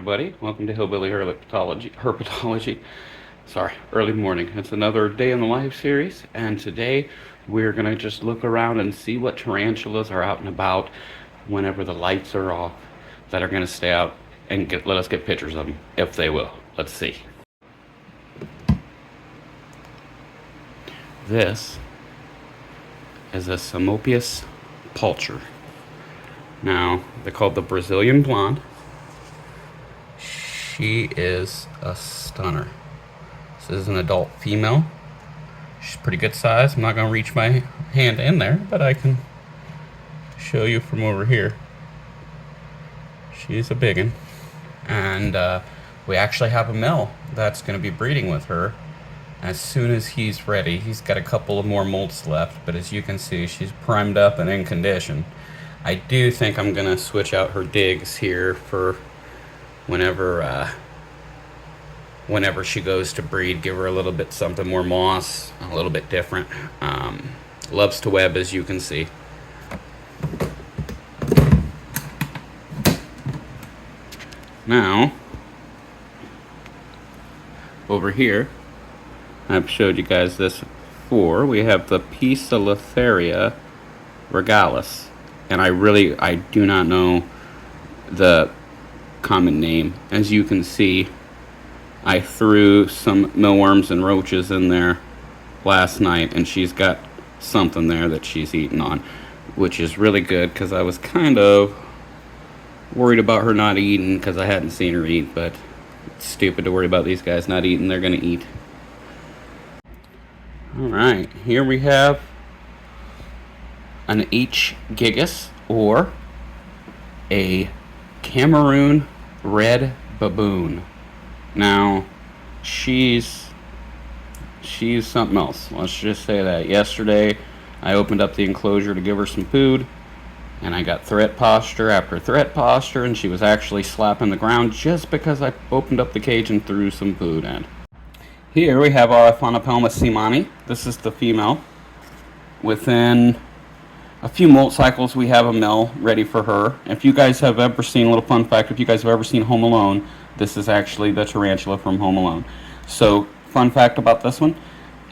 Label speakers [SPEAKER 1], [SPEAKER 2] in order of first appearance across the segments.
[SPEAKER 1] everybody. Welcome to Hillbilly Herpetology. Sorry, early morning. It's another day in the life series, and today we're gonna just look around and see what tarantulas are out and about whenever the lights are off that are gonna stay out and let us get pictures of them, if they will. Let's see. This is a Simopius pulcher. Now, they're called the Brazilian Blonde. She is a stunner. This is an adult female. She's pretty good size. I'm not going to reach my hand in there, but I can show you from over here. She's a biggin'. And we actually have a male that's going to be breeding with her as soon as he's ready. He's got a couple of more molts left, but as you can see, she's primed up and in condition. I do think I'm going to switch out her digs here for whenever she goes to breed. Give her a little bit something more moss, a little bit different. Loves to web, as you can see. Now, over here, I've showed you guys this before. We have the Poecilotheria regalis, and I do not know the common name. As you can see, I threw some mealworms and roaches in there last night, and she's got something there that she's eating on, which is really good because I was kind of worried about her not eating because I hadn't seen her eat, but it's stupid to worry about these guys not eating. They're going to eat. Alright, here we have an H. gigas, or a Cameroon red baboon. Now, she's something else. Let's just say that. Yesterday, I opened up the enclosure to give her some food, and I got threat posture after threat posture, and she was actually slapping the ground just because I opened up the cage and threw some food in. Here we have our Aphonopelma seemani. This is the female. Within a few molt cycles, we have a male ready for her. If you guys have ever seen, a little fun fact, if you guys have ever seen Home Alone, this is actually the tarantula from Home Alone. So, fun fact about this one,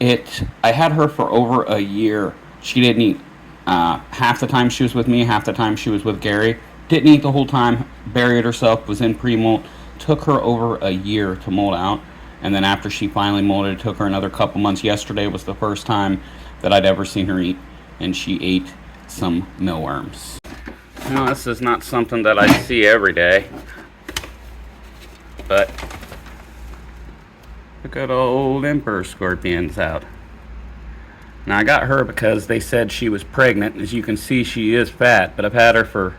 [SPEAKER 1] I had her for over a year. She didn't eat. Half the time she was with me, half the time she was with Gary. Didn't eat the whole time, buried herself, was in pre-molt. Took her over a year to molt out. And then after she finally molted, it took her another couple months. Yesterday was the first time that I'd ever seen her eat, and she ate some mealworms. Now, this is not something that I see every day, but look at old emperor scorpions out. Now, I got her because they said she was pregnant. As you can see, she is fat, but I've had her for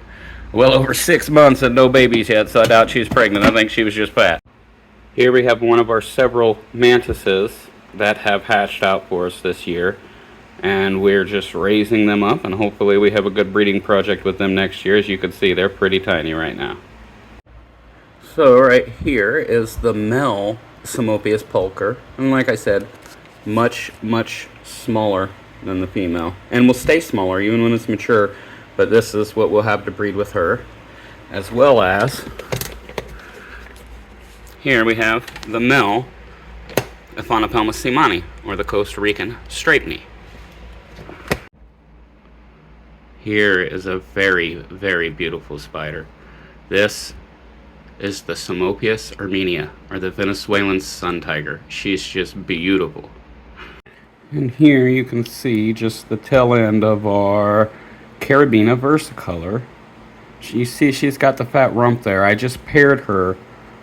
[SPEAKER 1] well over 6 months and no babies yet, so I doubt she's pregnant. I think she was just fat. Here we have one of our several mantises that have hatched out for us this year, and we're just raising them up, and hopefully we have a good breeding project with them next year. As you can see, they're pretty tiny right now. So right here is the male Simopius pulcher, and like I said, much smaller than the female, and will stay smaller even when it's mature, but this is what we'll have to breed with her. As well as here we have the male Aphonopelma seemani, or the Costa Rican straight-knee. Here is a very beautiful spider. This is the Simopius armenia, or the Venezuelan sun tiger. She's just beautiful. And here you can see just the tail end of our Carabina versicolor. You see she's got the fat rump there. I just paired her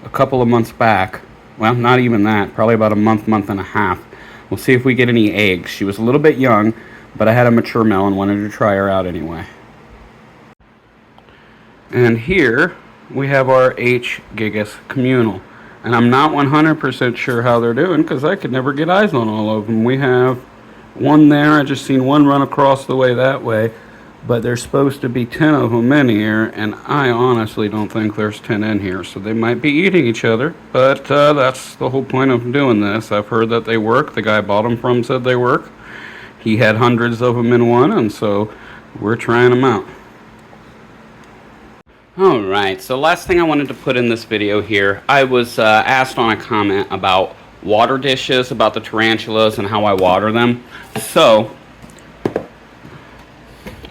[SPEAKER 1] a couple of months back. Well, not even that, probably about a month and a half. We'll see if we get any eggs. She was a little bit young, but I had a mature male and wanted to try her out anyway. And here we have our H. gigas communal, and I'm not 100% sure how they're doing because I could never get eyes on all of them. We have one there. I just seen one run across the way that way, but there's supposed to be 10 of them in here, and I honestly don't think there's 10 in here, so they might be eating each other, but that's the whole point of doing this. I've heard that they work. The guy I bought them from said they work. He had hundreds of them in one, and so we're trying them out. Alright, so last thing I wanted to put in this video here, I was asked on a comment about water dishes, about the tarantulas and how I water them. So,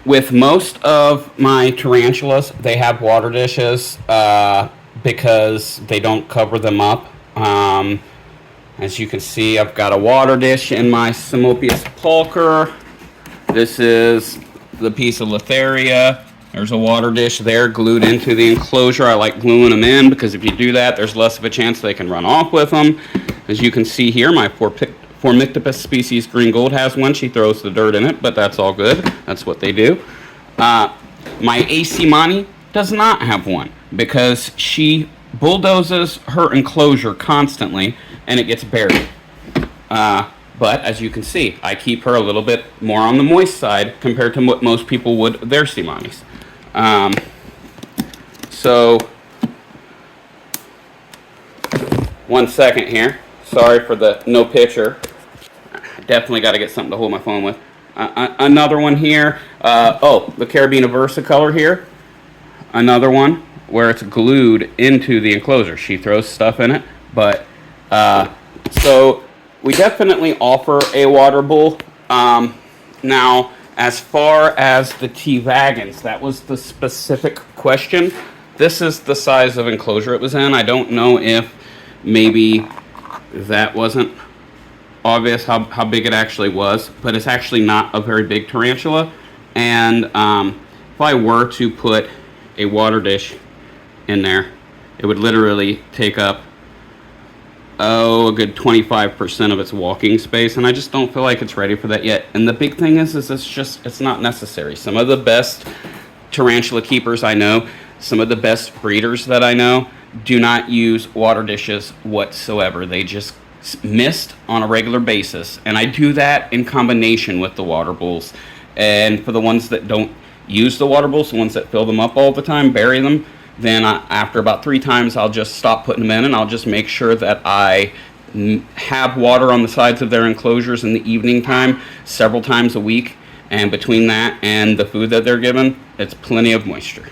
[SPEAKER 1] with most of my tarantulas, they have water dishes because they don't cover them up. As you can see, I've got a water dish in my Simopius pulcher. This is the piece of Lotharia. There's a water dish there glued into the enclosure. I like gluing them in because if you do that, there's less of a chance they can run off with them. As you can see here, my Formictopus species green gold has one. She throws the dirt in it, but that's all good. That's what they do. My AC Mani does not have one because she bulldozes her enclosure constantly and it gets buried. But as you can see, I keep her a little bit more on the moist side compared to what most people would their Simanis. So, 1 second here. Sorry for the no picture. Definitely got to get something to hold my phone with. Another one here. The Carabina Versicolor here. Another one where it's glued into the enclosure. She throws stuff in it. But, so we definitely offer a water bowl. Now, as far as the T-Vagons, that was the specific question. This is the size of enclosure it was in. I don't know if maybe that wasn't obvious how big it actually was, but it's actually not a very big tarantula. And if I were to put a water dish in there, it would literally take up a good 25% of its walking space, and I just don't feel like it's ready for that yet. And the big thing is it's not necessary. Some of the best tarantula keepers I know, some of the best breeders that I know, do not use water dishes whatsoever. They just mist on a regular basis, and I do that in combination with the water bowls. And for the ones that don't use the water bowls, the ones that fill them up all the time, bury them, then after about 3 times I'll just stop putting them in, and I'll just make sure that I have water on the sides of their enclosures in the evening time several times a week, and between that and the food that they're given, it's plenty of moisture.